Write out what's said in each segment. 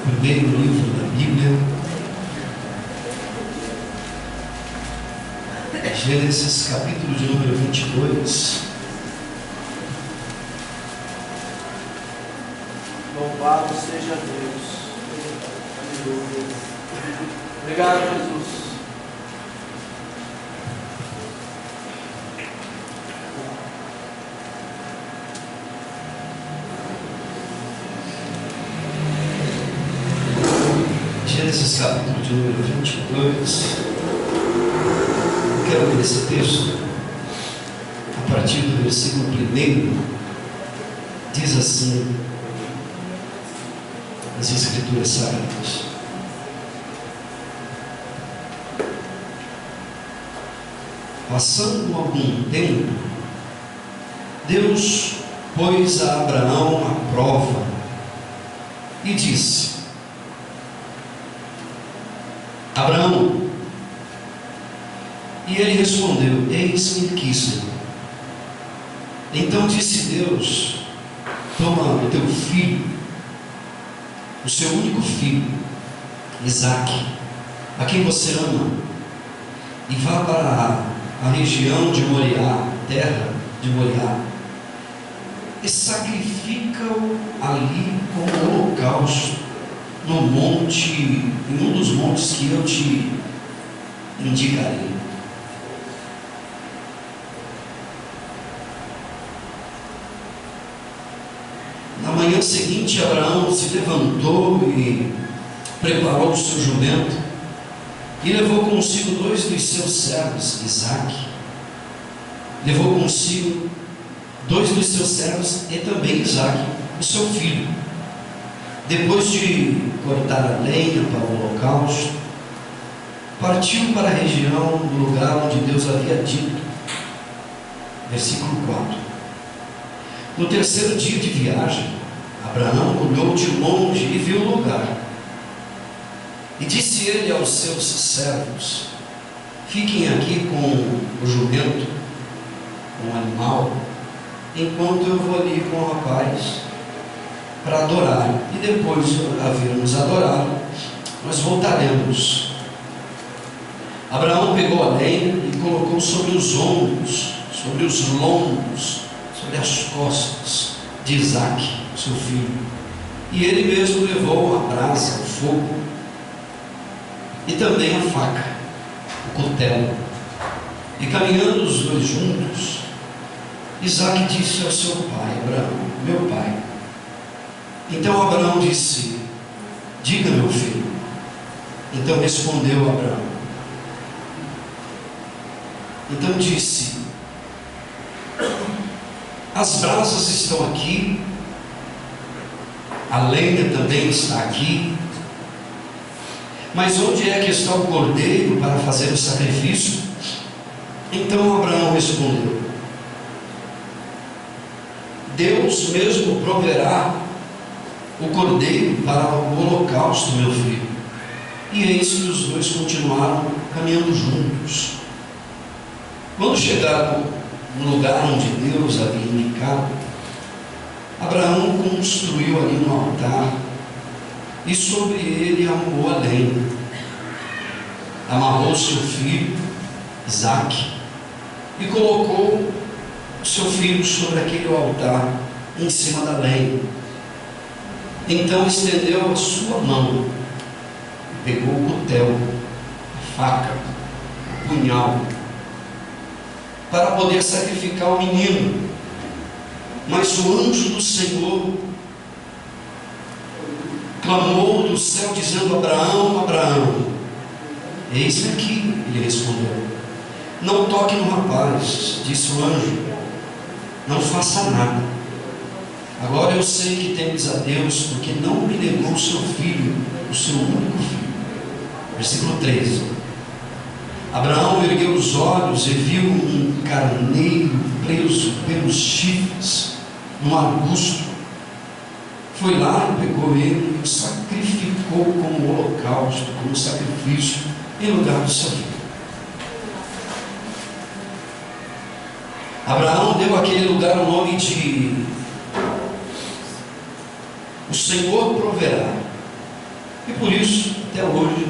primeiro livro da Bíblia, Gênesis capítulo de número 22. Louvado seja Deus. Aleluia. Obrigado, Jesus. Gênesis capítulo de número 22. Eu quero ler esse texto a partir do versículo 1. Diz assim as Escrituras Sagradas: passando algum tempo, Deus pôs a Abraão à prova e disse: Abraão. E ele respondeu: eis-me aqui, Senhor. Então disse Deus: toma o teu filho, o seu único filho, Isaque, a quem você ama, e vá para a região de Moriá, terra de Moriá, e sacrifica-o ali como holocausto no monte, em um dos montes que eu te indicarei. Na manhã seguinte, Abraão se levantou e preparou o seu jumento e levou consigo 2 dos seus servos, Isaque. Levou consigo 2 dos seus servos e também Isaque, o seu filho. Depois de cortar a lenha para o holocausto, partiu para a região do lugar onde Deus havia dito. Versículo 4. No terceiro dia de viagem, Abraão olhou de longe e viu o lugar. E disse ele aos seus servos: fiquem aqui com o jumento, com o animal, enquanto eu vou ali com o rapaz para adorar, e depois havermos adorado, nós voltaremos. Abraão pegou a lenha e colocou sobre os ombros, sobre os lombos, sobre as costas de Isaque, seu filho, e ele mesmo levou a brasa, o fogo, e também a faca, o cutelo. E caminhando os dois juntos, Isaque disse ao seu pai, Abraão: meu pai. Então Abraão disse: diga, meu filho. Então respondeu Abraão. Então disse: as brasas estão aqui, a lenha também está aqui, mas onde é que está o cordeiro para fazer o sacrifício? Então Abraão respondeu: Deus mesmo proverá o cordeiro para o holocausto, meu filho. E eis que os dois continuaram caminhando juntos. Quando chegaram no lugar onde Deus havia indicado, Abraão construiu ali um altar e sobre ele arrumou a lenha. Amarrou seu filho, Isaque, e colocou o seu filho sobre aquele altar, em cima da lenha. Então estendeu a sua mão, pegou o cutelo, a faca, o punhal, para poder sacrificar o menino. Mas o anjo do Senhor clamou do céu, dizendo: Abraão, Abraão. Eis-me aqui, ele respondeu. Não toque no rapaz, disse o anjo, não faça nada. Agora eu sei que temes a Deus, porque não me negou o seu filho, o seu único filho. Versículo 13. Abraão ergueu os olhos e viu um carneiro preso pelos chifres num arbusto. Foi lá e pegou ele e o sacrificou como holocausto, como sacrifício, em lugar do seu filho. Abraão deu àquele lugar o nome de: o Senhor proverá. E por isso, até hoje,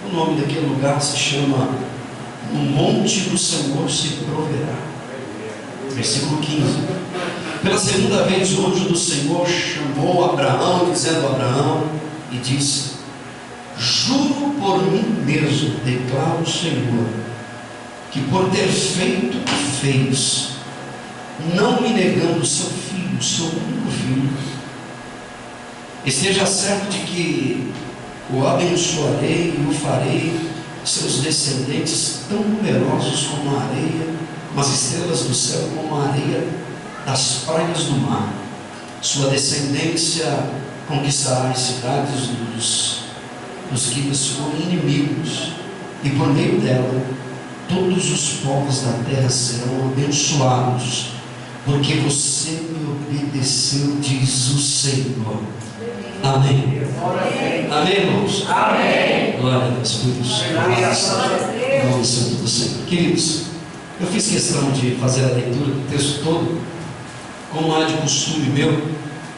o nome daquele lugar se chama "No Monte do Senhor se proverá". Versículo 15. Pela segunda vez o anjo do Senhor chamou Abraão, dizendo a Abraão, e disse: "Juro por mim mesmo, declara o Senhor, que por ter feito o que fez, não me negando seu filho, seu único filho, esteja certo de que o abençoarei e o farei seus descendentes tão numerosos como a areia, como as estrelas do céu, como a areia das praias do mar. Sua descendência conquistará as cidades dos que lhes forem inimigos, e por meio dela todos os povos da terra serão abençoados, porque você me obedeceu, diz o Senhor." Amém. Amém, irmãos? Amém. Glória a Deus por isso. Nome santo do Senhor. Queridos, eu fiz questão de fazer a leitura do texto todo, como é de costume meu,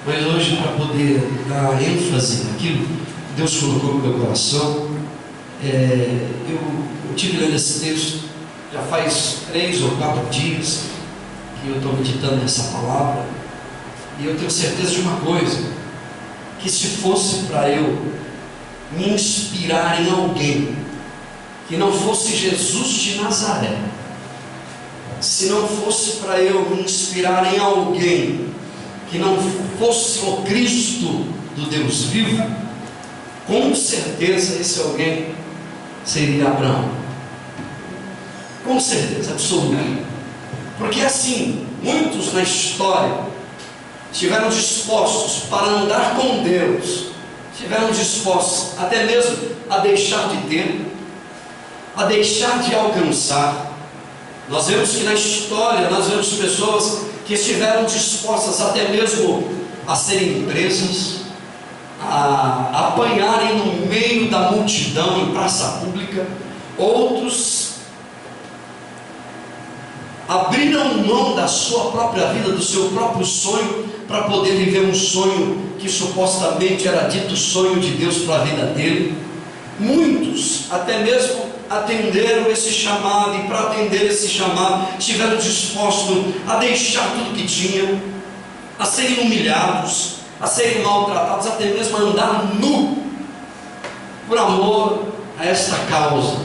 mas hoje, para poder dar ênfase naquilo que Deus colocou no meu coração, eu tive lendo esse texto já faz 3 ou 4 dias que eu estou meditando nessa palavra, e eu tenho certeza de uma coisa, que se fosse para eu me inspirar em alguém que não fosse Jesus de Nazaré, se não fosse para eu me inspirar em alguém que não fosse o Cristo do Deus vivo, com certeza esse alguém seria Abraão. Com certeza absoluta. Porque assim, muitos na história estiveram dispostos para andar com Deus, estiveram dispostos até mesmo a deixar de ter, a deixar de alcançar. Nós vemos que na história, nós vemos pessoas que estiveram dispostas até mesmo a serem presas, a apanharem no meio da multidão em praça pública. Outros abriram mão da sua própria vida, do seu próprio sonho, para poder viver um sonho que supostamente era dito sonho de Deus para a vida dele. Muitos até mesmo atenderam esse chamado, e para atender esse chamado estiveram dispostos a deixar tudo que tinham, a serem humilhados, a serem maltratados, até mesmo a andar nu por amor a esta causa.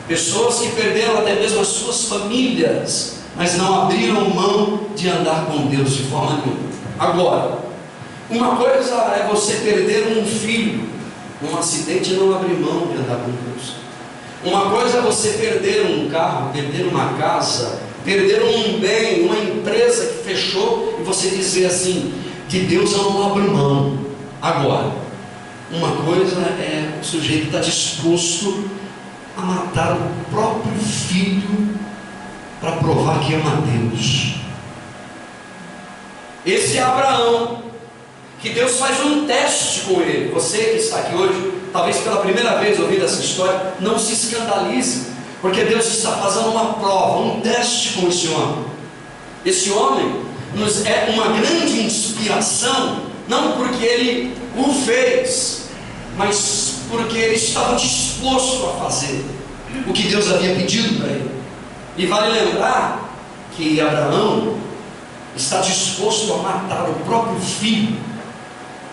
Pessoas que perderam até mesmo as suas famílias, mas não abriram mão de andar com Deus de forma nenhuma. Agora, uma coisa é você perder um filho num acidente e não abrir mão de andar com Deus. Uma coisa é você perder um carro, perder uma casa, perder um bem, uma empresa que fechou, e você dizer assim: de Deus eu não abro mão. Agora, uma coisa é o sujeito estar disposto a matar o próprio filho para provar que ama a Deus. Esse é Abraão, que Deus faz um teste com ele. Você que está aqui hoje, talvez pela primeira vez ouvindo essa história, não se escandalize, porque Deus está fazendo uma prova, um teste com esse homem. Esse homem nos é uma grande inspiração, não porque ele o fez, mas porque ele estava disposto a fazer o que Deus havia pedido para ele. E vale lembrar que Abraão está disposto a matar o próprio filho,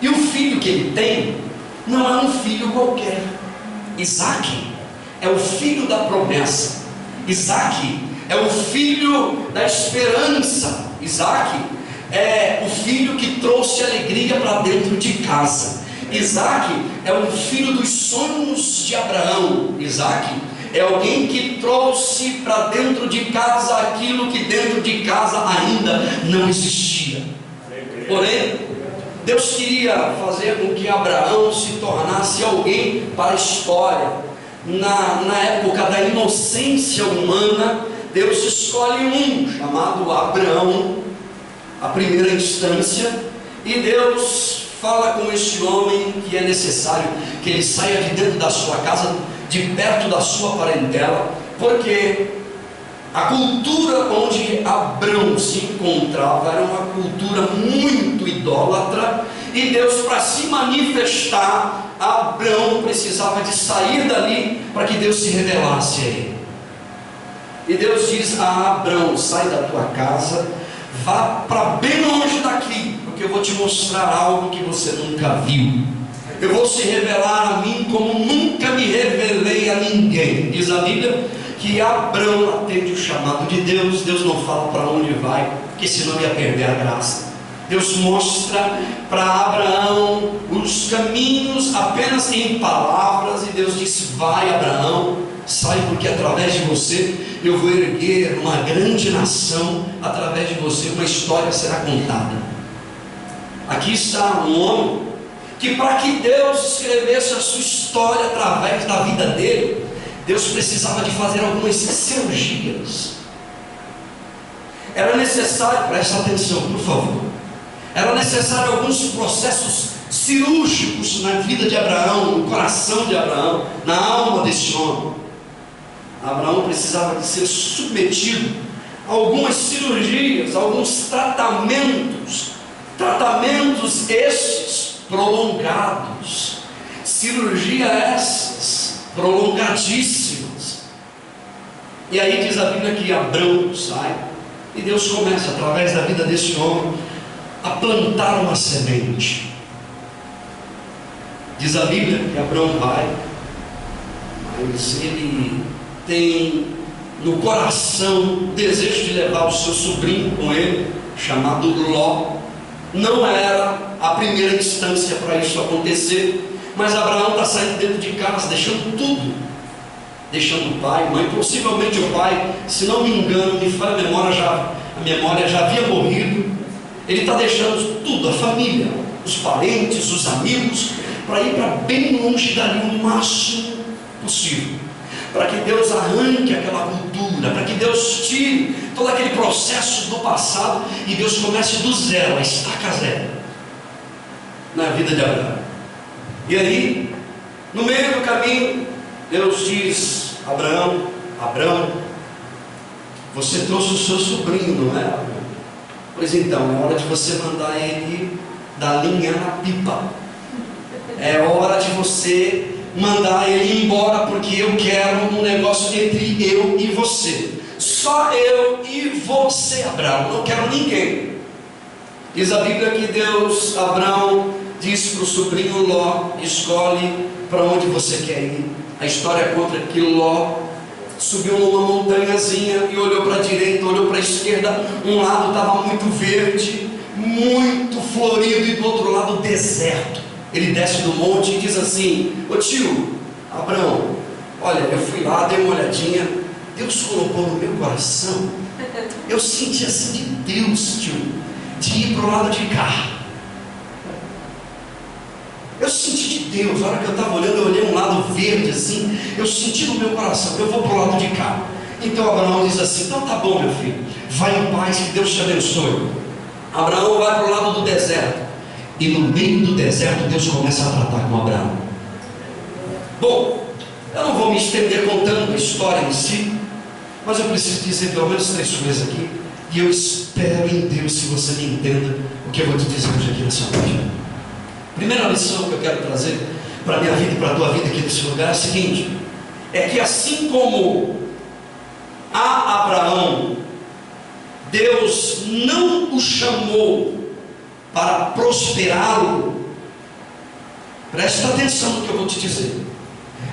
e o filho que ele tem não é um filho qualquer. Isaque é o filho da promessa, Isaque é o filho da esperança, Isaque é o filho que trouxe alegria para dentro de casa, Isaque é o filho dos sonhos de Abraão, Isaque é alguém que trouxe para dentro de casa aquilo que dentro de casa ainda não existia. Porém, Deus queria fazer com que Abraão se tornasse alguém para a história. Na época da inocência humana, Deus escolhe um chamado Abraão, a primeira instância, e Deus fala com este homem que é necessário que ele saia de dentro da sua casa, de perto da sua parentela, porque a cultura onde Abrão se encontrava era uma cultura muito idólatra, E Deus, para se manifestar, Abraão precisava de sair dali para que Deus se revelasse a ele. E Deus diz a Abraão: sai da tua casa, vá para bem longe daqui, porque eu vou te mostrar algo que você nunca viu. Eu vou se revelar a mim como nunca me revelei a ninguém. Diz a Bíblia que Abraão atende o chamado de Deus. Deus não fala para onde vai, porque senão ia perder a graça. Deus mostra para Abraão os caminhos apenas em palavras, e Deus disse: vai, Abraão, sai, porque através de você eu vou erguer uma grande nação, através de você uma história será contada. Aqui está um homem que, para que Deus escrevesse a sua história através da vida dele, Deus precisava de fazer algumas cirurgias. Era necessário, presta atenção por favor, era necessário alguns processos cirúrgicos na vida de Abraão, no coração de Abraão, na alma desse homem. Abraão precisava de ser submetido a algumas cirurgias, a alguns tratamentos estes prolongados, cirurgia essas prolongadíssimas. E aí diz a Bíblia que Abraão sai, e Deus começa, através da vida desse homem, a plantar uma semente. Diz a Bíblia que Abraão vai, mas ele tem no coração o desejo de levar o seu sobrinho com ele, chamado Ló. Não era a primeira instância para isso acontecer, mas Abraão está saindo dentro de casa, deixando tudo, deixando o pai, mãe, possivelmente o pai, se não me engano, me falha a memória já havia morrido. Ele está deixando tudo, a família, os parentes, os amigos, para ir para bem longe dali o máximo possível, para que Deus arranque aquela cultura, para que Deus tire todo aquele processo do passado e Deus comece do zero, a estaca zero na vida de Abraão. E aí, no meio do caminho, Deus diz: Abraão, você trouxe o seu sobrinho, não é, Abraão? Pois então, é hora de você mandar ele dar linha na pipa. É hora de você mandar ele embora, porque eu quero um negócio entre eu e você. Só eu e você, Abraão, não quero ninguém. Diz a Bíblia que Abraão diz para o sobrinho Ló: escolhe para onde você quer ir. A história conta que Ló subiu numa montanhazinha e olhou para a direita, olhou para a esquerda. Um lado estava muito verde, muito florido, e do outro lado deserto. Ele desce do monte e diz assim: ô tio, Abraão, olha, eu fui lá, dei uma olhadinha, Deus colocou no meu coração, eu senti assim de Deus, tio, de ir para o lado de cá. Eu senti de Deus, a hora que eu estava olhando, eu olhei um lado verde assim, eu senti no meu coração, eu vou para o lado de cá. Então Abraão diz assim: então tá bom, meu filho, vai em paz, que Deus te abençoe. Abraão vai para o lado do deserto, e no meio do deserto Deus começa a tratar com Abraão. Bom, eu não vou me estender contando a história em si, mas eu preciso dizer pelo menos 3 coisas aqui, e eu espero em Deus que você me entenda o que eu vou te dizer hoje aqui nessa noite. Primeira lição que eu quero trazer para a minha vida e para a tua vida aqui nesse lugar é a seguinte: é que assim como a Abraão, Deus não o chamou para prosperá-lo. Presta atenção no que eu vou te dizer.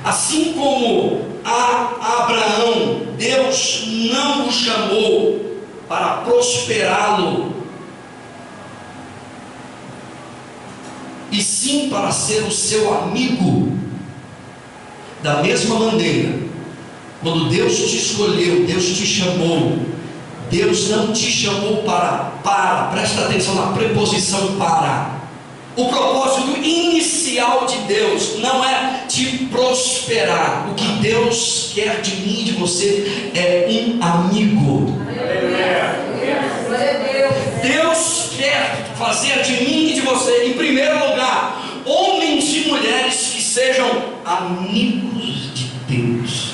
Assim como a Abraão, Deus não o chamou para prosperá-lo, e sim para ser o seu amigo. Da mesma maneira, quando Deus te escolheu, Deus te chamou, Deus não te chamou presta atenção na preposição para. O propósito inicial de Deus não é te prosperar. O que Deus quer de mim e de você é um amigo. Deus quer fazer de mim e de você, em primeiro lugar, homens e mulheres que sejam amigos de Deus.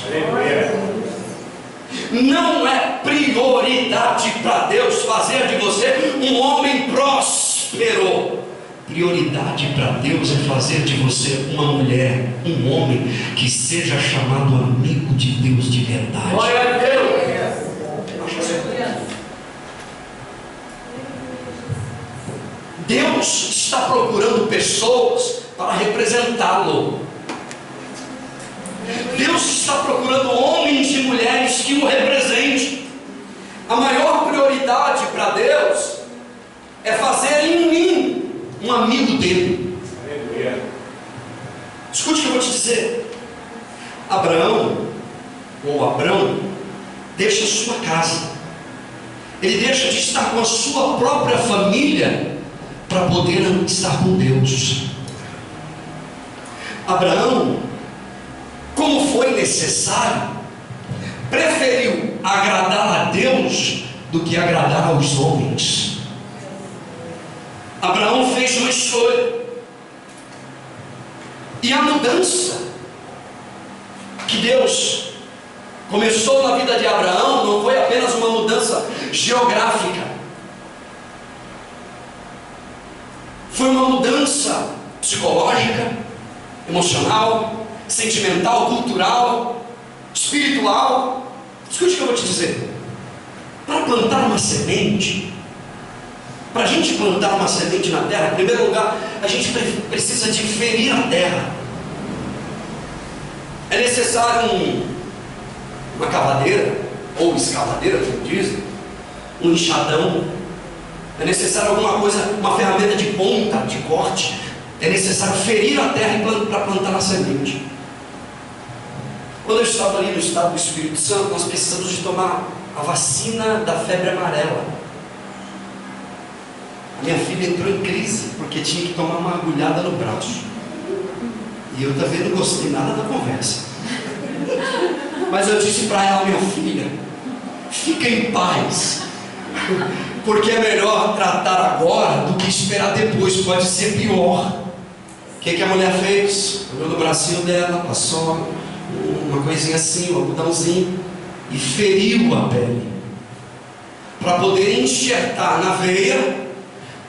Não é prioridade para Deus fazer de você um homem próspero. prioridade para Deus é fazer de você uma mulher, um homem que seja chamado amigo de Deus de verdade. Glória a Deus. Deus está procurando pessoas para representá-lo. Deus está procurando homens e mulheres que o representem. A maior prioridade para Deus é fazer em mim um amigo dele. Escute o que eu vou te dizer. Abraão deixa sua casa, ele deixa de estar com a sua própria família para poder estar com Deus. Abraão, como foi necessário, preferiu agradar a Deus do que agradar aos homens. Abraão fez uma escolha, e a mudança que Deus começou na vida de Abraão não foi apenas uma mudança geográfica, foi uma mudança psicológica, emocional, sentimental, cultural, espiritual. Escute o que eu vou te dizer. Para plantar uma semente, para a gente plantar uma semente na terra, em primeiro lugar, a gente precisa de ferir a terra. É necessário uma cavadeira, ou escavadeira, como dizem, um enxadão. É necessário alguma coisa, uma ferramenta de ponta, de corte. É necessário ferir a terra para plantar a semente. Quando eu estava ali no estado do Espírito Santo, nós precisamos de tomar a vacina da febre amarela. A minha filha entrou em crise, porque tinha que tomar uma agulhada no braço. E eu também não gostei nada da conversa. Mas eu disse para ela: minha filha, fica em paz, porque é melhor tratar agora do que esperar depois, pode ser pior. O que a mulher fez? Olhou no bracinho dela, passou uma coisinha assim, um algodãozinho, e feriu a pele, para poder enxertar na veia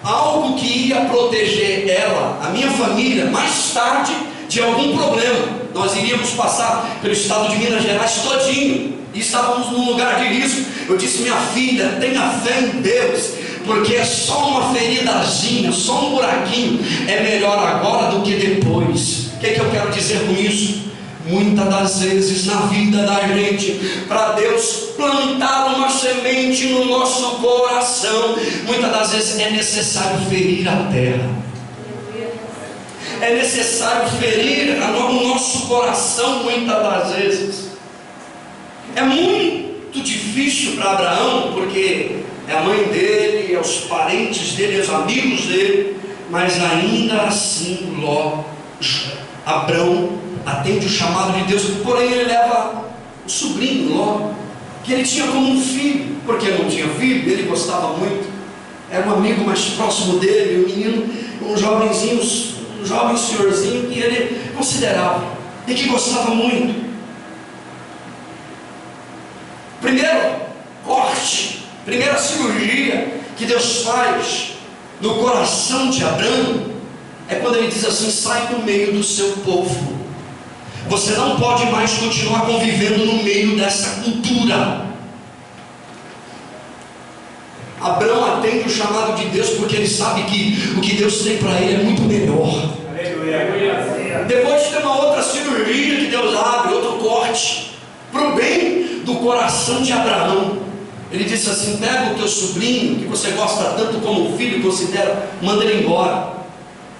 algo que ia proteger ela, a minha família, mais tarde de algum problema. Nós iríamos passar pelo estado de Minas Gerais todinho, e estávamos num lugar de risco. Eu disse: minha filha, tenha fé em Deus, porque é só uma feridazinha, só um buraquinho, é melhor agora do que depois. O que eu quero dizer com isso? Muitas das vezes na vida da gente, para Deus plantar uma semente no nosso coração, muitas das vezes é necessário ferir a terra, é necessário ferir o nosso coração. Muitas das vezes é muito difícil para Abraão, porque é a mãe dele, é os parentes dele, é os amigos dele, mas ainda assim Abraão atende o chamado de Deus. Porém ele leva o sobrinho Ló, que ele tinha como um filho, porque ele não tinha filho, ele gostava muito, era um amigo mais próximo dele, um menino, um jovem senhorzinho que ele considerava e que gostava muito. Primeiro corte, primeira cirurgia que Deus faz no coração de Abraão é quando ele diz assim: sai do meio do seu povo. Você não pode mais continuar convivendo no meio dessa cultura. Abraão atende o chamado de Deus, porque ele sabe que o que Deus tem para ele é muito melhor. Aleluia. Depois tem uma outra cirurgia que Deus abre, outro corte, para o bem do coração de Abraão. Ele disse assim: pega o teu sobrinho, que você gosta tanto como o filho, considera, manda ele embora.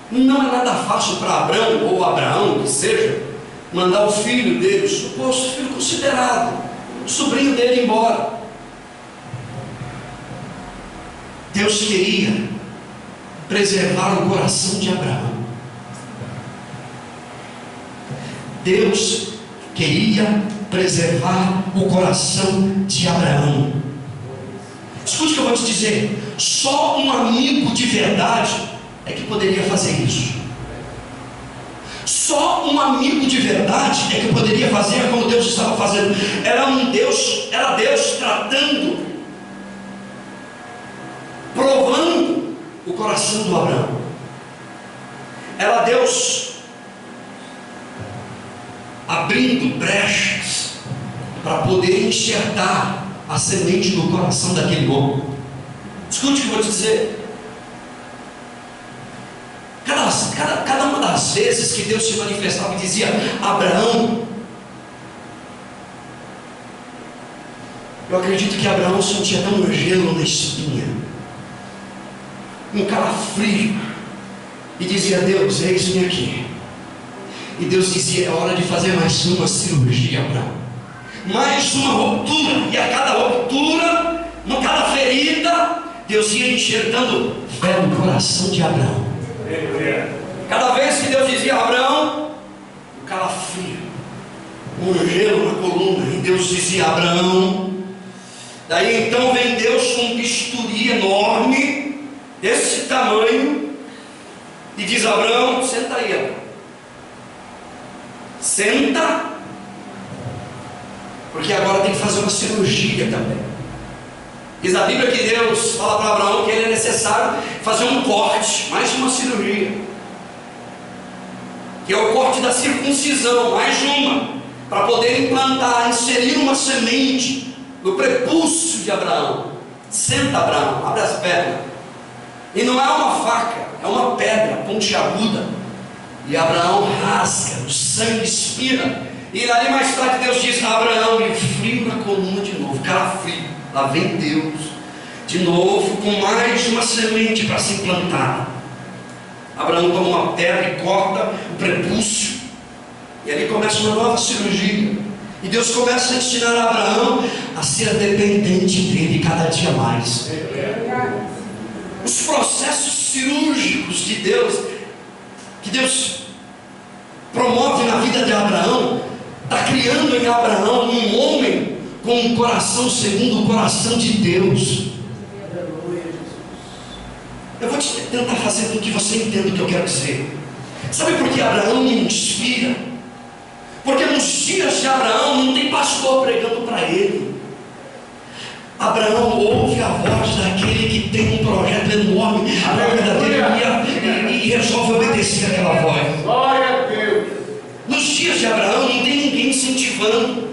Não é nada fácil para Abraão, ou Abraão, que seja, mandar o filho dele, o suposto filho considerado, o sobrinho dele embora. Deus queria preservar o coração de Abraão. Deus queria preservar o coração de Abraão. Escute o que eu vou te dizer: só um amigo de verdade é que poderia fazer isso. Só um amigo de verdade é que poderia fazer como Deus estava fazendo. Era Deus tratando, provando o coração do Abraão. era Deus abrindo brechas para poder enxertar a semente no coração daquele homem. Escute o que eu vou te dizer. Cada uma das vezes que Deus se manifestava e dizia: Abraão, eu acredito que Abraão sentia até um gelo na espinha, um calafrio, e dizia: Deus, eis-me aqui. E Deus dizia: é hora de fazer mais uma cirurgia, Abraão, mais uma ruptura. E a cada ruptura, a cada ferida, Deus ia enxertando fé no coração de Abraão. Cada vez que Deus dizia: Abraão, um calafrio, um gelo na coluna, e Deus dizia: Abraão. Daí então vem Deus com um bisturi enorme, desse tamanho, e diz: Abraão, senta aí, Abraão. Senta, porque agora tem que fazer uma cirurgia também. Diz a Bíblia que Deus fala para Abraão que ele é necessário fazer um corte, mais uma cirurgia, que é o corte da circuncisão, mais uma, para poder implantar, inserir uma semente no prepúcio de Abraão. Senta, Abraão, abre as pernas. E não é uma faca, é uma pedra pontiaguda. E Abraão rasga, o sangue espira. E ali mais tarde Deus diz: Abraão, e frio na coluna de novo, calafrio. Lá vem Deus de novo com mais uma semente para se implantar. Abraão toma uma pedra e corta o prepúcio, e ali começa uma nova cirurgia. E Deus começa a ensinar a Abraão a ser dependente dele cada dia mais. Os processos cirúrgicos de Deus, que Deus promove na vida de Abraão, está criando em Abraão um homem com um coração segundo o coração de Deus. Eu vou tentar fazer com que você entenda o que eu quero dizer. Sabe por que Abraão me inspira? Porque nos dias de Abraão não tem pastor pregando para ele. Abraão ouve a voz daquele que tem um projeto enorme na vida dele e resolve obedecer aquela voz. Glória a Deus. Nos dias de Abraão não tem ninguém incentivando.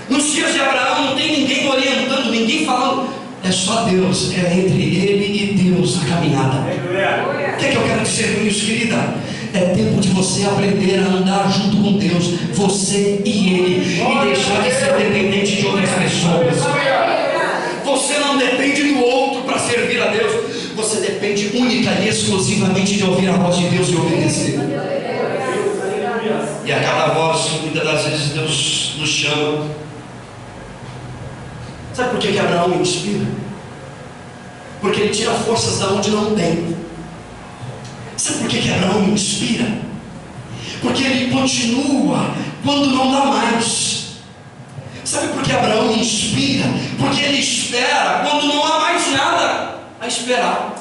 Nos dias de Abraão não tem ninguém orientando, ninguém falando. É só Deus, é entre ele e Deus a caminhada. O que é que eu quero dizer com isso, querida? É tempo de você aprender a andar junto com Deus, você e Ele, e deixar de ser dependente de outras pessoas. Você não depende do outro para servir a Deus, você depende única e exclusivamente de ouvir a voz de Deus e obedecer. E a cada voz, muitas das vezes Deus nos chama. Sabe por que Abraão me inspira? Porque ele tira forças da onde não tem. Sabe por que Abraão me inspira? Porque ele continua quando não dá mais. Sabe por que Abraão me inspira? Porque ele espera quando não há mais nada a esperar.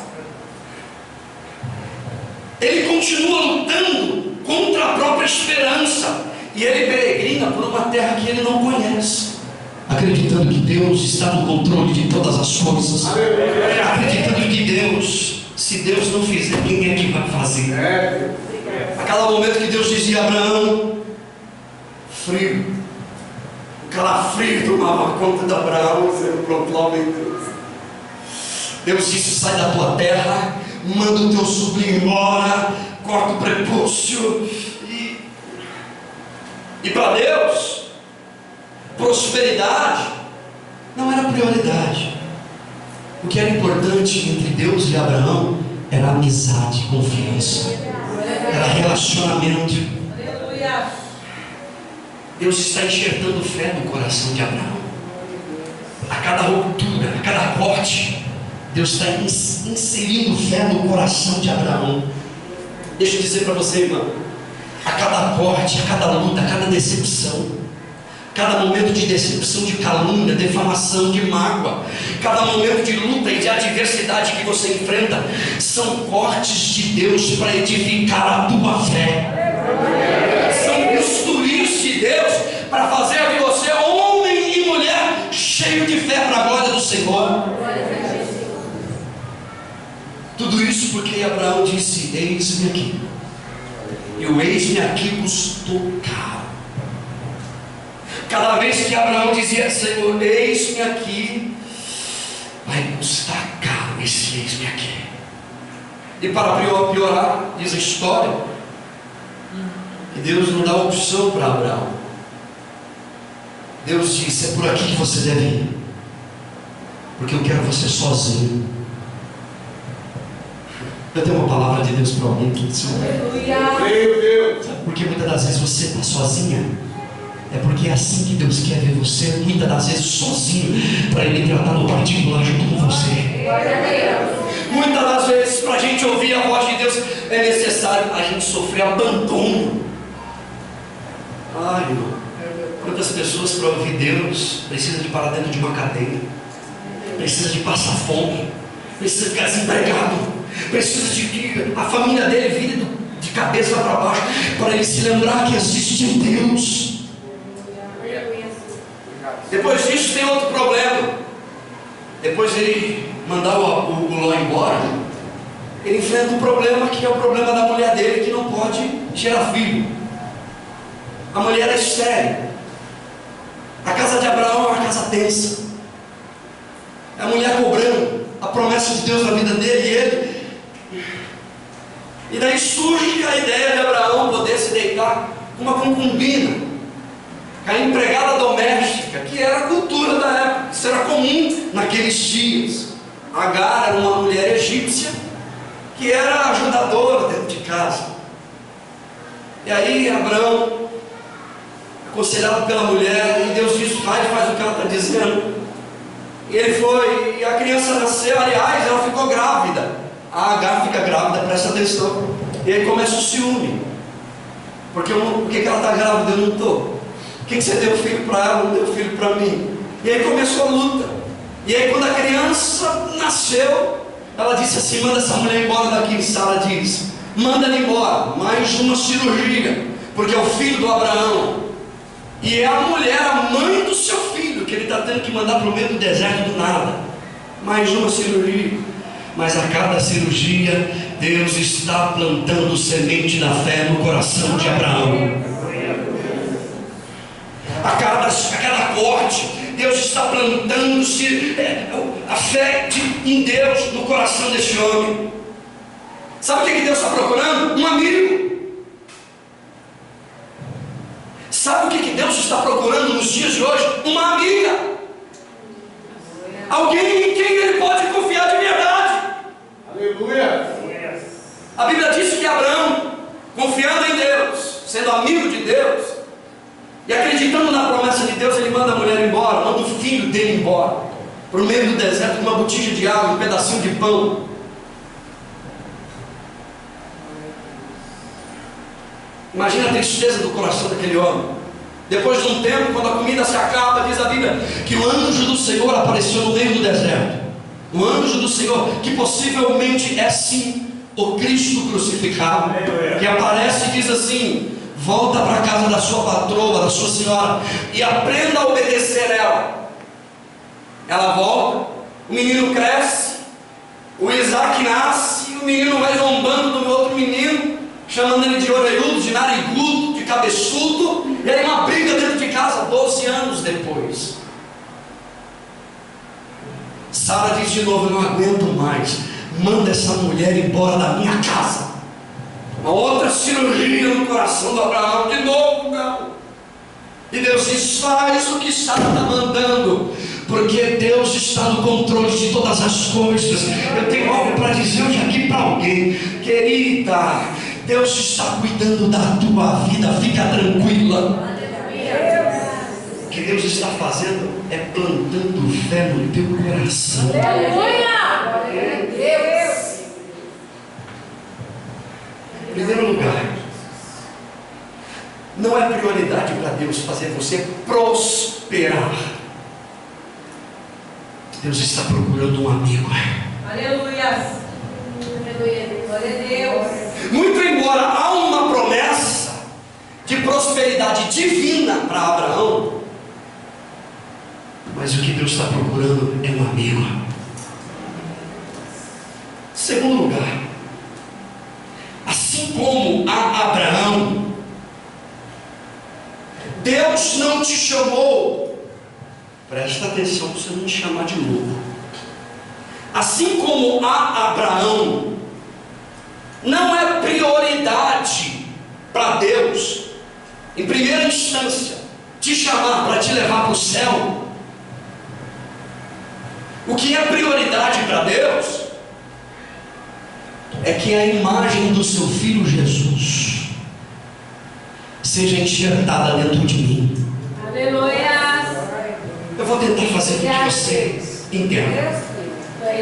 Ele continua lutando contra a própria esperança, e ele peregrina por uma terra que ele não conhece, acreditando que Deus está no controle de todas as coisas, acreditando que Deus, se Deus não fizer, quem é que vai fazer? A cada momento que Deus dizia: Abraão, frio, o calafrio tomava conta de Abraão, dizendo: proclama em Deus. Deus disse: sai da tua terra, manda o teu sobrinho embora, corta o prepúcio. E para Deus, prosperidade não era prioridade. O que era importante entre Deus e Abraão era amizade, confiança, era relacionamento. Deus está enxertando fé no coração de Abraão. A cada ruptura, a cada corte, Deus está inserindo fé no coração de Abraão. Deixa eu dizer para você, irmão, a cada corte, a cada luta, a cada decepção, cada momento de decepção, de calúnia, defamação, de mágoa, cada momento de luta e de adversidade que você enfrenta, são cortes de Deus para edificar a tua fé. São bisturis de Deus para fazer de você homem e mulher cheio de fé para a glória do Senhor. Tudo isso porque Abraão disse: eis-me aqui. E o eis-me aqui custou caro. Cada vez que Abraão dizia: Senhor, eis-me aqui, vai custar caro esse eis-me aqui. E para piorar, diz a história, que Deus não dá opção para Abraão. Deus disse: é por aqui que você deve ir, porque eu quero você sozinho. Eu tenho uma palavra de Deus para alguém aqui. Meu Deus! Porque muitas das vezes você está sozinha. É porque é assim que Deus quer ver você, muitas das vezes sozinho, para Ele tratar no particular junto com você. Muitas das vezes, para a gente ouvir a voz de Deus, é necessário a gente sofrer abandono. Ai, irmão, quantas pessoas para ouvir Deus precisam de parar dentro de uma cadeia, precisa de passar fome, precisa ficar desempregado, precisa de que a família dele vire de cabeça para baixo, para ele se lembrar que existe um Deus. Depois disso tem outro problema. Depois ele mandar o Ló embora, ele enfrenta um problema que é o problema da mulher dele, que não pode gerar filho. A mulher é estéril. A casa de Abraão é uma casa tensa. A mulher cobrando a promessa de Deus na vida dele e daí surge a ideia de Abraão poder se deitar com uma concubina, a empregada doméstica, que era a cultura da época, isso era comum naqueles dias. Agar era uma mulher egípcia que era ajudadora dentro de casa. E aí Abraão, aconselhado pela mulher, e Deus diz: faz o que ela está dizendo. E ele foi, e a criança nasceu. Aliás, ela ficou grávida. A Agar fica grávida, presta atenção. E aí começa o ciúme, porque por que ela está grávida? Eu não estou. Por que você deu filho para ela, não deu filho para mim? E aí começou a luta. E aí quando a criança nasceu, ela disse assim: manda essa mulher embora daqui. Sara diz: manda ela embora, mais uma cirurgia, porque é o filho do Abraão, e é a mulher, a mãe do seu filho, que ele está tendo que mandar para o meio do deserto do nada. Mais uma cirurgia. Mas a cada cirurgia, Deus está plantando semente da fé no coração de Abraão. A cada corte, Deus está plantando a fé em Deus no coração desse homem. Sabe o que Deus está procurando? Um amigo. Sabe o que Deus está procurando nos dias de hoje? Uma amiga. Alguém em quem ele pode confiar de verdade. Aleluia. A Bíblia diz que Abraão, confiando em Deus, sendo amigo de Deus e acreditando na promessa de Deus, ele manda a mulher embora, manda o filho dele embora para o meio do deserto com uma botija de água, um pedacinho de pão. Imagina a tristeza do coração daquele homem. Depois de um tempo, quando a comida se acaba, diz a Bíblia que o anjo do Senhor apareceu no meio do deserto. O anjo do Senhor, que possivelmente é sim o Cristo crucificado, que aparece e diz assim: volta para a casa da sua patroa, da sua senhora, e aprenda a obedecer ela. Ela volta, o menino cresce, o Isaac nasce, e o menino vai zombando do outro menino, chamando ele de orelhudo, de narigudo, de cabeçudo, e aí uma briga dentro de casa 12 anos depois. Sara diz de novo: eu não aguento mais, manda essa mulher embora da minha casa. Uma outra cirurgia no coração do Abraão, de novo não. E Deus diz: faz o que Sara está mandando, porque Deus está no controle de todas as coisas. Eu tenho algo para dizer hoje aqui para alguém, querida. Deus está cuidando da tua vida, fica tranquila. O que Deus está fazendo é plantando fé no teu coração. Em primeiro lugar, não é prioridade para Deus fazer você prosperar. Deus está procurando um amigo. Aleluia. Glória a Deus. Muito embora há uma promessa de prosperidade divina para Abraão, mas o que Deus está procurando é um amigo. Segundo lugar, assim como a Abraão, Deus não te chamou, presta atenção para você não me chamar de louco. Assim como a Abraão, não é prioridade para Deus, em primeira instância, te chamar para te levar para o céu. O que é prioridade para Deus é que a imagem do seu Filho Jesus seja enxertada dentro de mim. Aleluia. Eu vou tentar fazer com que você entenda.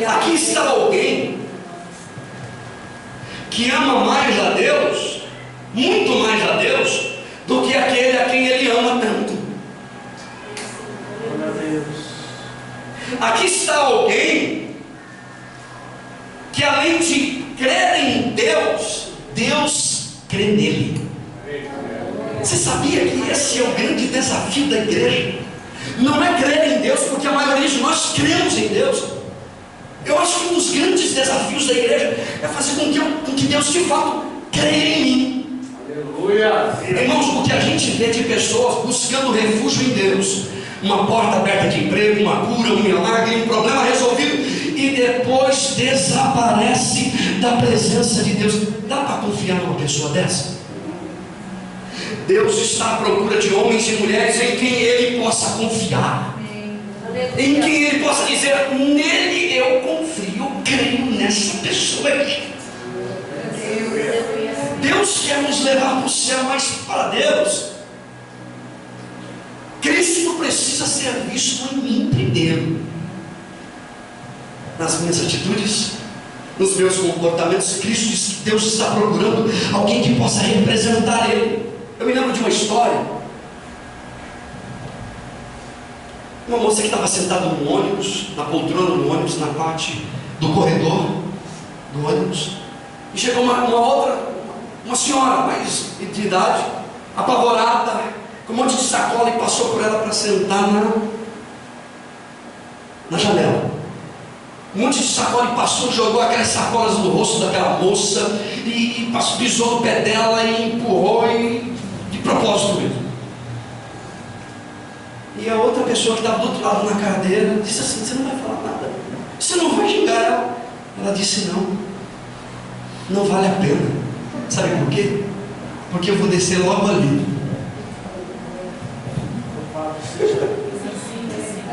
Aqui está alguém que ama mais a Deus, muito mais a Deus, do que aquele a quem ele ama tanto. Glória a Deus. Aqui está alguém que, além de crer em Deus, Deus crê nele. Você sabia que esse é o grande desafio da igreja? Não é crer em Deus, porque a maioria de nós cremos em Deus. Eu acho que um dos grandes desafios da igreja é fazer com que Deus de fato creia em mim. Aleluia. Irmãos, o que a gente vê de pessoas buscando refúgio em Deus, uma porta aberta de emprego, uma cura, um milagre, um problema resolvido, e depois desaparece da presença de Deus. Dá para confiar numa pessoa dessa? Deus está à procura de homens e mulheres em quem Ele possa confiar, em quem Ele possa dizer: nele eu confio, eu creio nessa pessoa aqui. Deus quer nos levar para o céu, mas para Deus, Cristo precisa ser visto em mim primeiro, nas minhas atitudes, nos meus comportamentos. Cristo diz que Deus está procurando alguém que possa representar Ele. Eu me lembro de uma história. Uma moça que estava sentada no ônibus, na poltrona do ônibus, na parte do corredor do ônibus, e chegou uma senhora mais de idade, apavorada, com um monte de sacola, e passou por ela para sentar na janela. Um monte de sacola, e passou, jogou aquelas sacolas no rosto daquela moça, e pisou no pé dela e empurrou, e de propósito mesmo. E a outra pessoa que estava do outro lado na cadeira disse assim: você não vai falar nada, você não vai xingar ela. Ela disse: não vale a pena. Sabe por quê? Porque eu vou descer logo ali.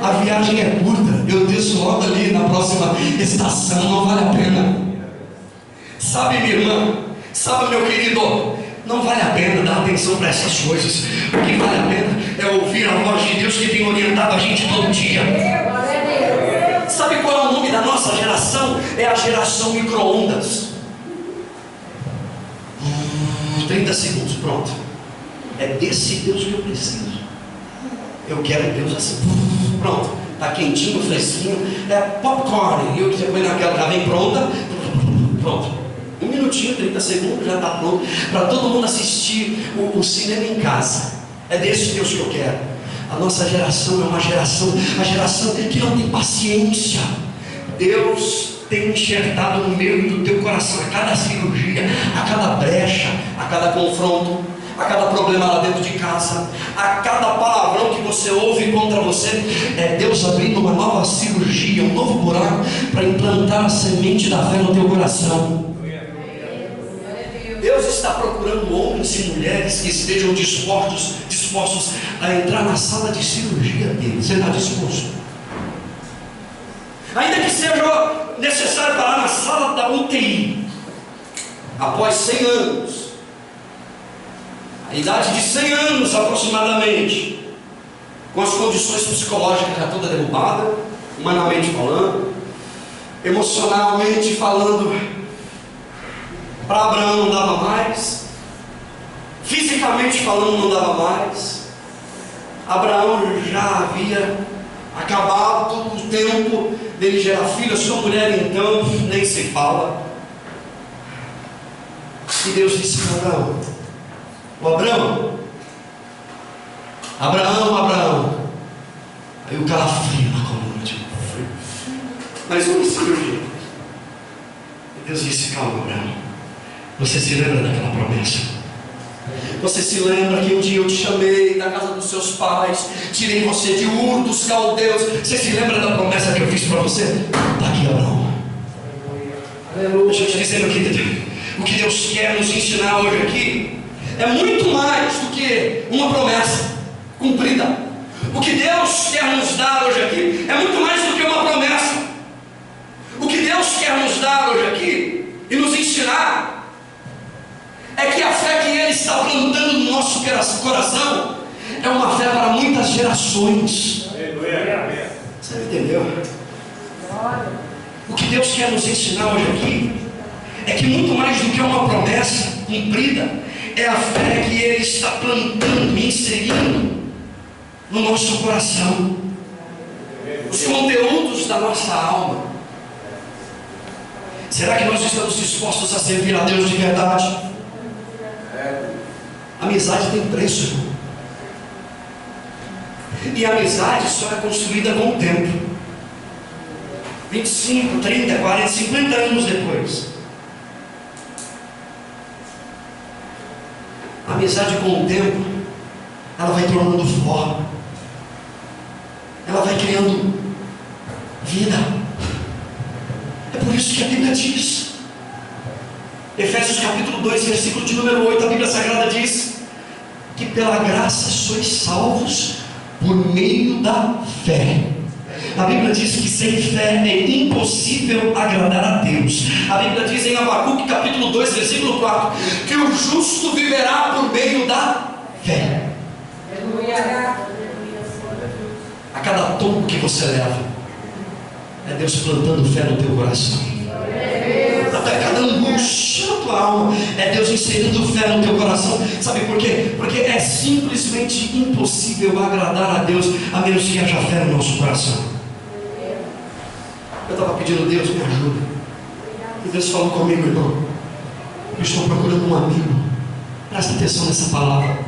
A viagem é curta, eu desço logo ali na próxima estação, não vale a pena. Sabe, minha irmã, sabe, meu querido, não vale a pena dar atenção para essas coisas. O que vale a pena é ouvir a voz de Deus que tem orientado a gente todo dia. Sabe qual é o nome da nossa geração? É a geração micro-ondas. 30 segundos, pronto. É desse Deus que eu preciso. Eu quero Deus assim. Pronto, está quentinho, fresquinho. É popcorn. E o que você põe naquela já vem pronta. Pronto. 1 minutinho, 30 segundos, já está pronto para todo mundo assistir o cinema em casa. É desse Deus que eu quero. A nossa geração é uma geração que não tem paciência. Deus tem enxertado no meio do teu coração, a cada cirurgia, a cada brecha, a cada confronto, a cada problema lá dentro de casa, a cada palavrão que você ouve contra você, é Deus abrindo uma nova cirurgia, um novo buraco para implantar a semente da fé no teu coração. Deus está procurando homens e mulheres que estejam dispostos a entrar na sala de cirurgia dele. Você está disposto? Ainda que seja necessário parar na sala da UTI, após 100 anos, a idade de 100 anos aproximadamente, com as condições psicológicas já toda derrubada, humanamente falando, emocionalmente falando, para Abraão não dava mais, fisicamente falando não dava mais. Abraão já havia acabado o tempo dele gerar filho. A sua mulher então nem se fala. E Deus disse para Abraão: Abraão. Aí o calafrio na coluna, tipo, mas não me cirurgia. E Deus disse: calma, Abraão, Você se lembra daquela promessa? Você se lembra que um dia eu te chamei da casa dos seus pais, tirei você de Ur dos caldeus? Você se lembra da promessa que eu fiz para você? Está aqui, Abraão. Deixa eu te dizer, meu querido, o que Deus quer nos ensinar hoje aqui é muito mais do que uma promessa cumprida. O que Deus quer nos dar hoje aqui é muito mais do que uma promessa. O que Deus quer nos dar hoje aqui e nos ensinar é que a fé que Ele está plantando no nosso coração é uma fé para muitas gerações. Você entendeu? O que Deus quer nos ensinar hoje aqui é que muito mais do que uma promessa cumprida é a fé que Ele está plantando e inserindo no nosso coração, os conteúdos da nossa alma. Será que nós estamos dispostos a servir a Deus de verdade? Amizade tem preço, irmão. E a amizade só é construída com o tempo. 25, 30, 40, 50 anos depois. A amizade com o tempo, ela vai tomando forma. Ela vai criando vida. É por isso que a Bíblia diz, Efésios capítulo 2, versículo de número 8, a Bíblia Sagrada diz que pela graça sois salvos por meio da fé. A Bíblia diz que sem fé é impossível agradar a Deus. A Bíblia diz em Abacuque capítulo 2, versículo 4, que o justo viverá por meio da fé. A cada tombo que você leva, é Deus plantando fé no teu coração. Até cada angústia na tua alma, é Deus inserindo fé no teu coração. Sabe por quê? Porque é simplesmente impossível agradar a Deus a menos que haja fé no nosso coração. Eu estava pedindo, Deus, me ajuda. E Deus falou comigo, irmão, eu estou procurando um amigo. Presta atenção nessa palavra.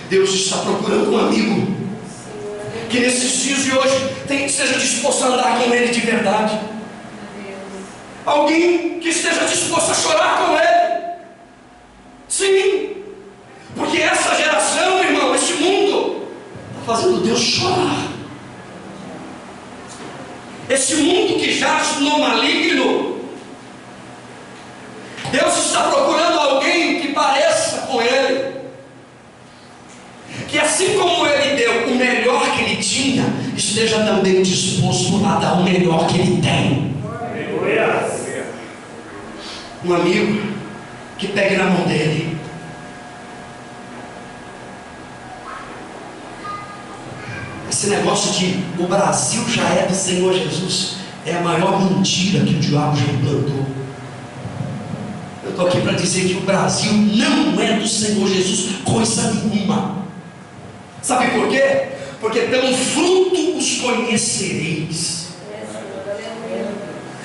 Deus está procurando um amigo que nesses dias de hoje seja disposto a andar com Ele de verdade. Alguém que esteja disposto a chorar com Ele. Sim, porque essa geração, irmão, este mundo está fazendo Deus chorar. Esse mundo que jaz no maligno, Deus está procurando alguém que pareça com Ele, que assim como Ele deu o melhor que Ele tinha, esteja também disposto a dar o melhor que Ele tem. Um amigo que pegue na mão dele. Esse negócio de o Brasil já é do Senhor Jesus é a maior mentira que o diabo já implantou. Eu estou aqui para dizer que o Brasil não é do Senhor Jesus coisa nenhuma. Sabe por quê? Porque pelo fruto os conhecereis.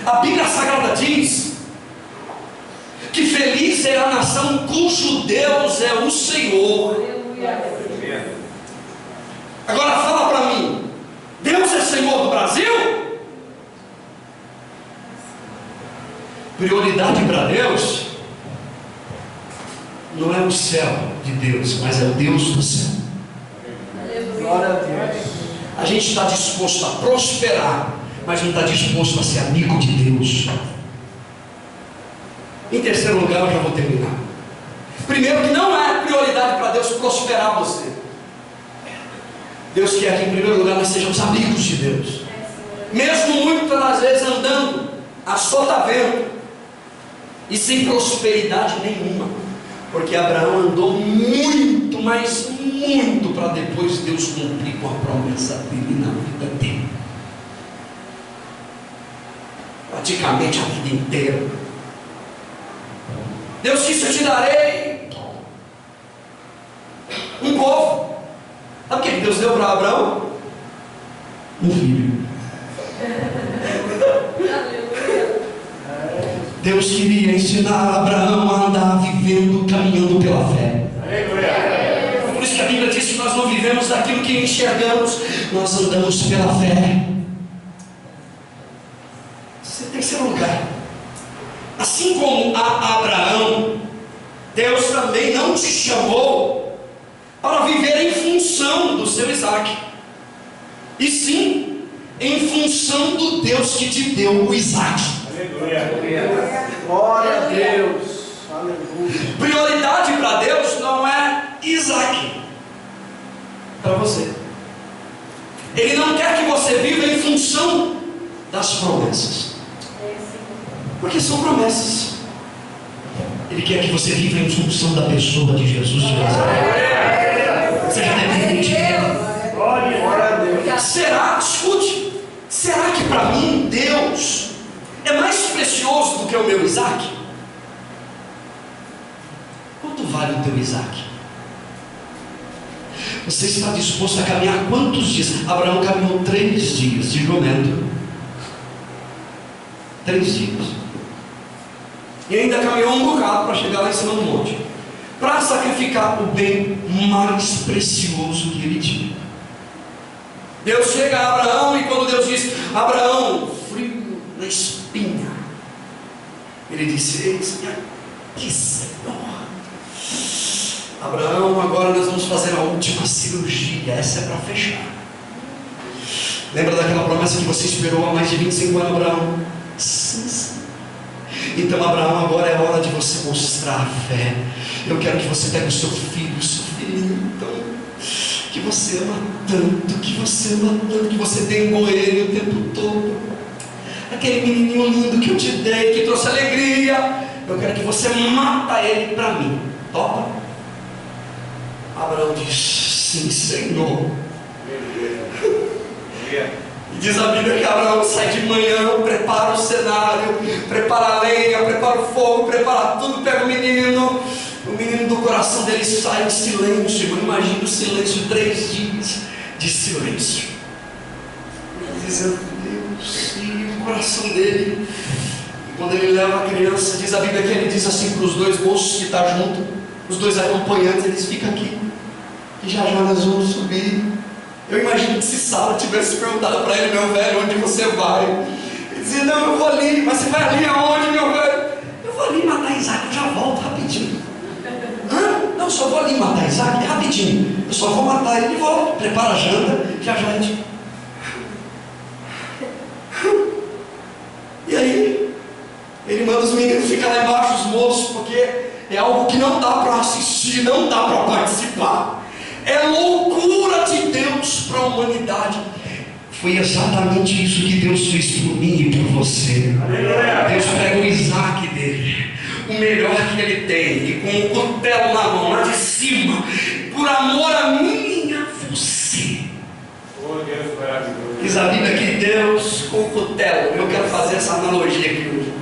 A Bíblia Sagrada diz que feliz é a nação cujo Deus é o Senhor. Agora fala para mim, Deus é Senhor do Brasil? Prioridade para Deus não é o céu de Deus, mas é o Deus do céu. Glória a Deus. A gente está disposto a prosperar, mas não está disposto a ser amigo de Deus. Em terceiro lugar, eu já vou terminar. Primeiro, que não é prioridade para Deus prosperar você. Deus quer que em primeiro lugar nós sejamos amigos de Deus, mesmo muitas das vezes andando a sotavento e sem prosperidade nenhuma, porque Abraão andou muito, mas muito, para depois Deus cumprir com a promessa dele na vida dele, praticamente a vida inteira. Deus disse: eu te darei um povo. Sabe o que Deus deu para Abraão? Um filho. Deus queria ensinar Abraão a andar vivendo, caminhando pela fé. Por isso que a Bíblia diz que nós não vivemos daquilo que enxergamos, nós andamos pela fé. Em terceiro lugar, assim como a Abraão, Deus também não te chamou para viver em função do seu Isaac, e sim em função do Deus que te deu o Isaac. Aleluia. Glória a Deus. Aleluia. Prioridade para Deus não é Isaac para você. Ele não quer que você viva em função das promessas, porque são promessas. Ele quer que você viva em função da pessoa de Jesus de Nazaré. Seja dependente dele. Glória a Deus. Será, escute, será que para mim Deus é mais precioso do que o meu Isaac? Quanto vale o teu Isaac? Você está disposto a caminhar quantos dias? Abraão caminhou 3 dias de jumento. 3 dias. E ainda caminhou um bocado para chegar lá em cima do monte, para sacrificar o bem mais precioso que ele tinha. Deus chega a Abraão, e quando Deus diz: Abraão, frio na espinha, ele disse: eis que Senhor, Abraão, agora nós vamos fazer a última cirurgia. Essa é para fechar. Lembra daquela promessa que você esperou há mais de 25 anos, Abraão? Sim. Então, Abraão, agora é hora de você mostrar a fé. Eu quero que você pegue o seu filhinho, então, que você ama tanto, que você tem com ele o tempo todo, aquele menininho lindo que eu te dei, que trouxe alegria. Eu quero que você mata ele para mim. Topa? Abraão diz: sim, Senhor. E diz a Bíblia que Abraão sai de manhã, prepara o cenário, prepara a lenha, prepara o fogo, prepara tudo, pega o menino do coração dele sai em silêncio. Eu imagino o silêncio, 3 dias de silêncio, dizendo: Deus, e o coração dele. E quando ele leva a criança, diz a Bíblia que ele diz assim para os 2 moços que estão junto, os 2 acompanhantes, eles ficam aqui, e já nós vamos subir. Eu imagino que se Sara tivesse perguntado para ele: meu velho, onde você vai? Ele dizia: não, eu vou ali. Mas você vai ali aonde, meu velho? Eu vou ali matar Isaac, eu já volto rapidinho. Hã? Não, só vou ali matar Isaac rapidinho. Eu só vou matar ele e volto. Prepara a janta, já a gente. E aí, ele manda os meninos ficar lá embaixo, os moços, porque é algo que não dá para assistir, não dá para participar. É loucura de Deus para a humanidade. Foi exatamente isso que Deus fez por mim e por você. Deus pega o Isaac dele, o melhor que ele tem, e com o cutelo na mão, lá de cima, por amor a mim e a você. Diz a Bíblia que Deus, com o cutelo, eu quero fazer essa analogia aqui hoje,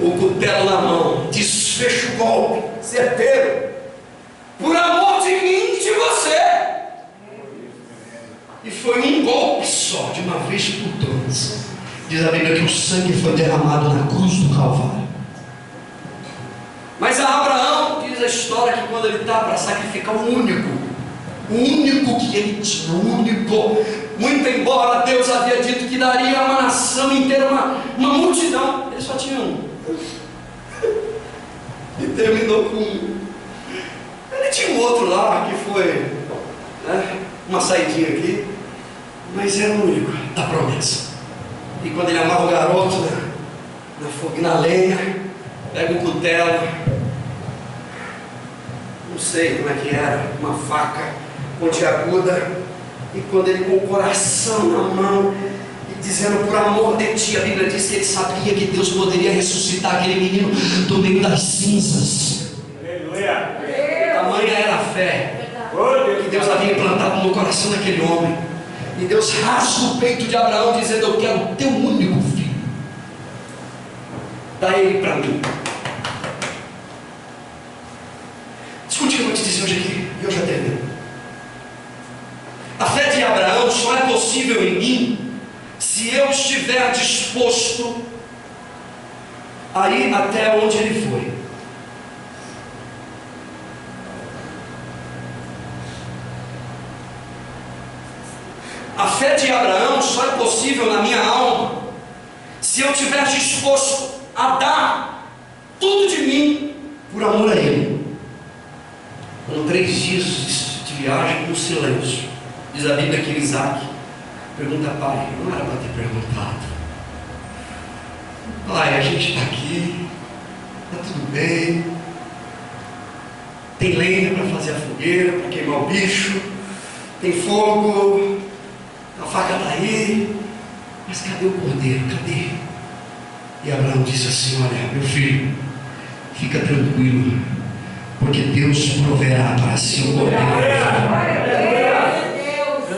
o cutelo na mão, desfecha o golpe certeiro, por amor de mim e de você. E foi um golpe só, de uma vez por todas. Diz a Bíblia que o sangue foi derramado na cruz do Calvário. Mas a Abraão, diz a história, que quando ele está para sacrificar o único que ele tinha, muito embora Deus havia dito que daria uma nação inteira, uma multidão, ele só tinha um. E terminou com um. Ele tinha um outro lá, que foi, né, uma saidinha aqui, mas era o único da promessa. E quando ele amarra o garoto na lenha, pega um cutelo, não sei como é que era, uma faca pontiaguda, e quando ele com o coração na mão, e dizendo: por amor de ti, a Bíblia diz que ele sabia que Deus poderia ressuscitar aquele menino do meio das cinzas. Aleluia. Tamanha era a fé que Deus havia implantado no coração daquele homem. E Deus rasga o peito de Abraão, dizendo: eu quero o teu único filho, dá ele para mim. Escute o que eu vou te dizer hoje aqui, e eu já termino. A fé de Abraão só é possível em mim se eu estiver disposto a ir até onde ele foi. A fé de Abraão só é possível na minha alma se eu estiver disposto a dar tudo de mim por amor a ele. Foram 3 dias de viagem com silêncio. Diz a Bíblia que Isaac pergunta: pai, não era para ter perguntado. Pai, a gente está aqui, está tudo bem, tem lenha para fazer a fogueira, para queimar o bicho, tem fogo, a faca está aí, mas cadê o cordeiro? Cadê? E Abraão disse assim: olha, meu filho, fica tranquilo, porque Deus proverá para si o cordeiro.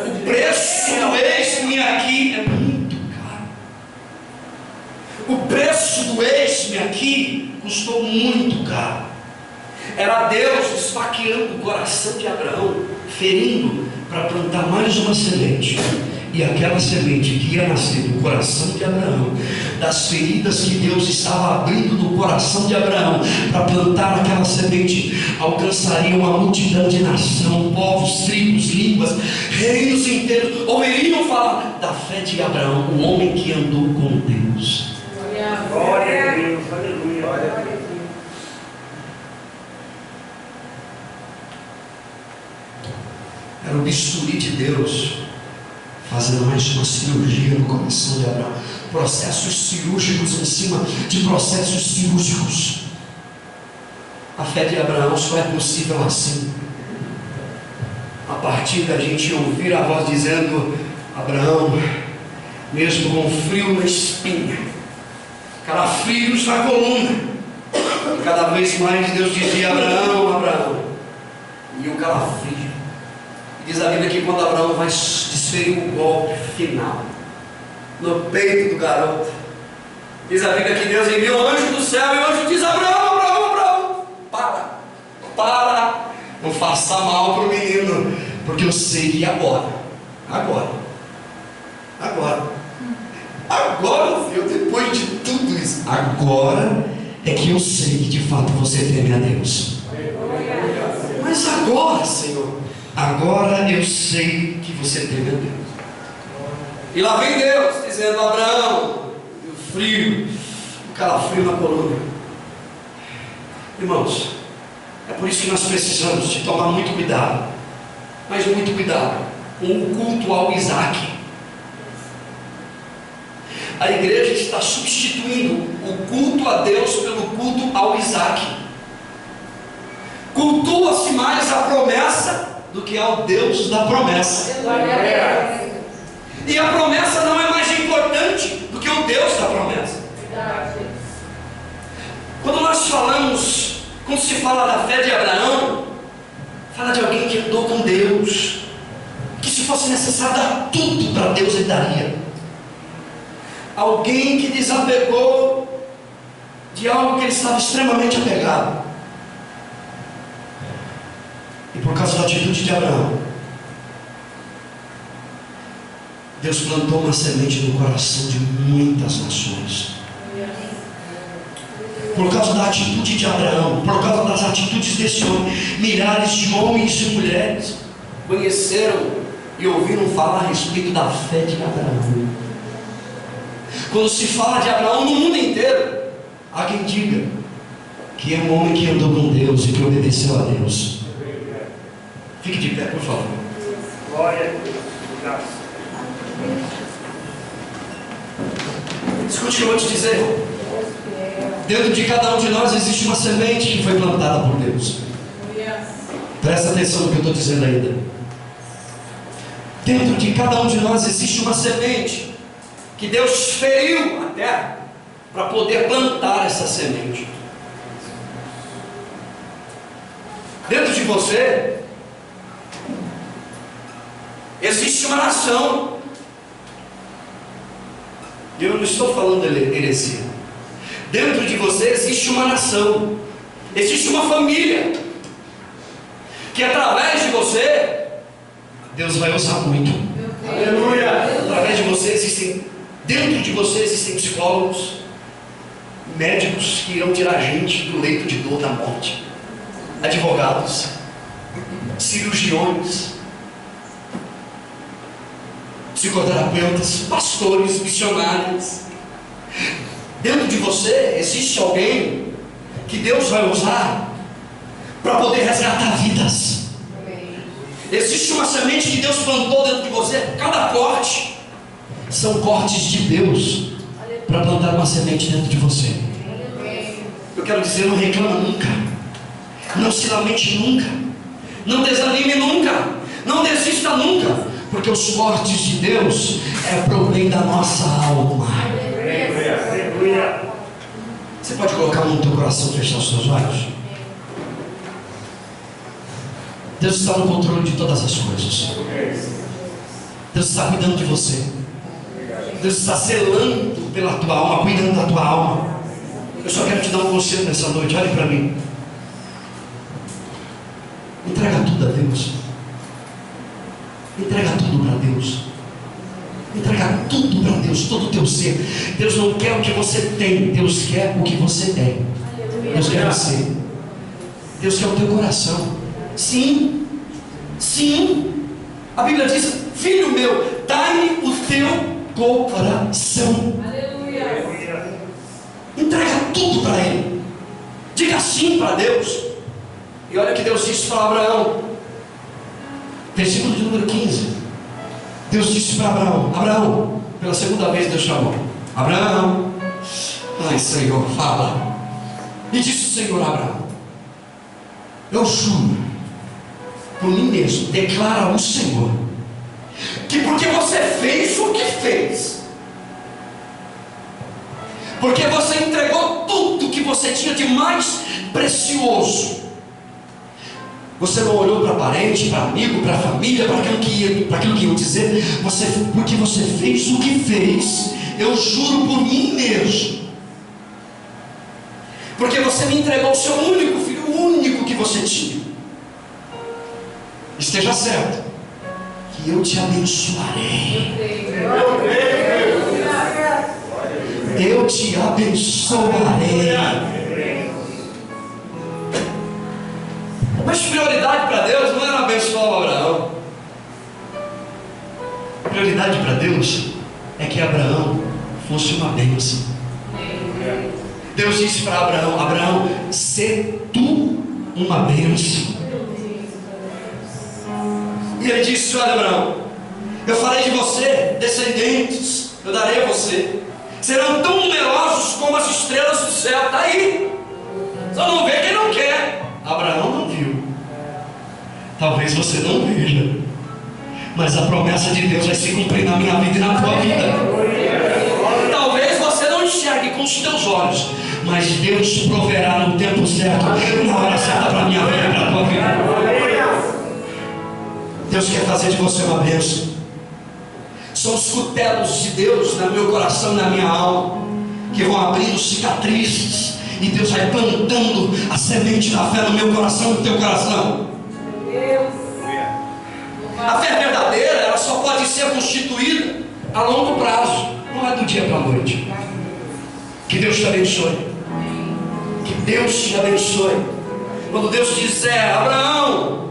O preço do eis-me aqui é muito caro. O preço do eis-me aqui custou muito caro. Era Deus esfaqueando o coração de Abraão, ferindo para plantar mais uma semente. E aquela semente que ia nascer do coração de Abraão, das feridas que Deus estava abrindo no coração de Abraão para plantar aquela semente, alcançaria uma multidão de nação, povos, tribos, línguas, reinos inteiros. Ouviriam falar da fé de Abraão, o homem que andou com Deus. Glória a Deus, aleluia. Glória a Deus. Era o bisturi de Deus fazendo mais uma cirurgia no coração de Abraão. Processos cirúrgicos em cima de processos cirúrgicos. A fé de Abraão só é possível assim, a partir da gente ouvir a voz dizendo: Abraão, mesmo com frio na espinha, calafrios na coluna, e cada vez mais Deus dizia: Abraão, Abraão, e o calafrio. Diz a Bíblia que quando Abraão vai desferir o golpe final no peito do garoto, diz a Bíblia que Deus enviou um anjo do céu, e o anjo diz: Abraão, Abraão, Abraão, para, não faça mal para o menino, porque eu sei que agora, Deus, depois de tudo isso, agora é que eu sei que de fato você teme a Deus. Mas agora, Senhor, agora eu sei que você teme a Deus. E lá vem Deus dizendo: Abraão, o frio, o calafrio na coluna. Irmãos, é por isso que nós precisamos de tomar muito cuidado, mas muito cuidado com o culto ao Isaac. A igreja está substituindo o culto a Deus pelo culto ao Isaac. Cultua-se mais a promessa do que ao Deus da promessa. E a promessa não é mais importante do que o Deus da promessa. Quando se fala da fé de Abraão, fala de alguém que andou com Deus, que se fosse necessário dar tudo para Deus, ele daria. Alguém que desapegou de algo que ele estava extremamente apegado. E por causa da atitude de Abraão, Deus plantou uma semente no coração de muitas nações. Por causa da atitude de Abraão, por causa das atitudes desse homem, milhares de homens e mulheres conheceram e ouviram falar a respeito da fé de Abraão. Quando se fala de Abraão no mundo inteiro, há quem diga que é um homem que andou com Deus e que obedeceu a Deus. Fique de pé, por favor. Glória a Deus. Graças. Escute o que eu vou te dizer. Dentro de cada um de nós existe uma semente que foi plantada por Deus. Presta atenção no que eu estou dizendo ainda. Dentro de cada um de nós existe uma semente que Deus feriu a terra para poder plantar essa semente. Dentro de você existe uma nação. Eu não estou falando heresia. Dentro de você existe uma nação, existe uma família, que através de você, Deus vai usar muito. Aleluia! Através de você dentro de você existem psicólogos, médicos que irão tirar a gente do leito de dor da morte, advogados, cirurgiões, psicoterapeutas, pastores, missionários. Dentro de você existe alguém que Deus vai usar para poder resgatar vidas. Existe uma semente que Deus plantou dentro de você. Cada corte são cortes de Deus para plantar uma semente dentro de você. Eu quero dizer, não reclama nunca, não se lamente nunca, não desanime nunca, não desista nunca, porque os cortes de Deus é para o bem da nossa alma. Você pode colocar a mão no teu coração e fechar os seus olhos? Deus está no controle de todas as coisas. Deus está cuidando de você. Deus está zelando pela tua alma, cuidando da tua alma. Eu só quero te dar um conselho nessa noite. Olhe para mim. Entrega tudo a Deus. Entrega tudo para Deus. Entrega tudo para Deus, todo o teu ser. Deus não quer o que você tem, Deus quer o que você tem. Deus quer você. Deus quer o teu coração. Sim, sim. A Bíblia diz: filho meu, dai-me o teu coração. Entrega tudo para Ele. Diga sim para Deus. E olha o que Deus disse para Abraão. Versículo de número 15. Deus disse para Abraão: Abraão, pela segunda vez Deus chamou: Abraão. Ai, Senhor, fala. E disse o Senhor a Abraão: eu juro por mim mesmo, declara o Senhor, que porque você fez o que fez, porque você entregou tudo que você tinha de mais precioso, você não olhou para parente, para amigo, para família, para aquilo que iam dizer, porque você fez o que fez, eu juro por mim mesmo, porque você me entregou o seu único filho, o único que você tinha. Esteja certo que eu te abençoarei. Eu te abençoarei. Mas prioridade para Deus não era abençoar o Abraão. Prioridade para Deus é que Abraão fosse uma bênção. Deus disse para Abraão: Abraão, sê tu uma bênção. E ele disse: olha, Abraão, eu farei de você descendentes, eu darei a você, serão tão numerosos como as estrelas do céu. Está aí, só não vê quem não quer. Abraão não viu, talvez você não veja, mas a promessa de Deus vai se cumprir na minha vida e na tua vida. Talvez você não enxergue com os teus olhos, mas Deus proverá no tempo certo, na hora certa, para a minha vida e para a tua vida. Deus quer fazer de você uma bênção. São os cutelos de Deus no meu coração e na minha alma, que vão abrindo cicatrizes, e Deus vai plantando a semente da fé no meu coração e no teu coração. A fé verdadeira, ela só pode ser constituída a longo prazo, não é do dia para a noite. Que Deus te abençoe. Que Deus te abençoe. Quando Deus disser: Abraão,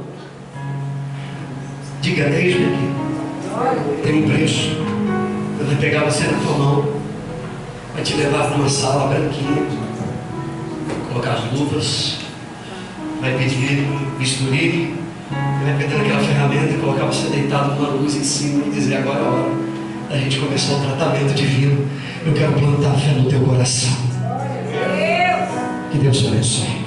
diga: eis-me aqui. Tem um preço. Ele vai pegar você na tua mão, vai te levar para uma sala branquinha, colocar as luvas, vai pedir bisturi, ele vai pegar aquela ferramenta e colocar você deitado numa luz em cima e dizer: agora é a hora da gente começar o tratamento divino. Eu quero plantar fé no teu coração. Que Deus te abençoe.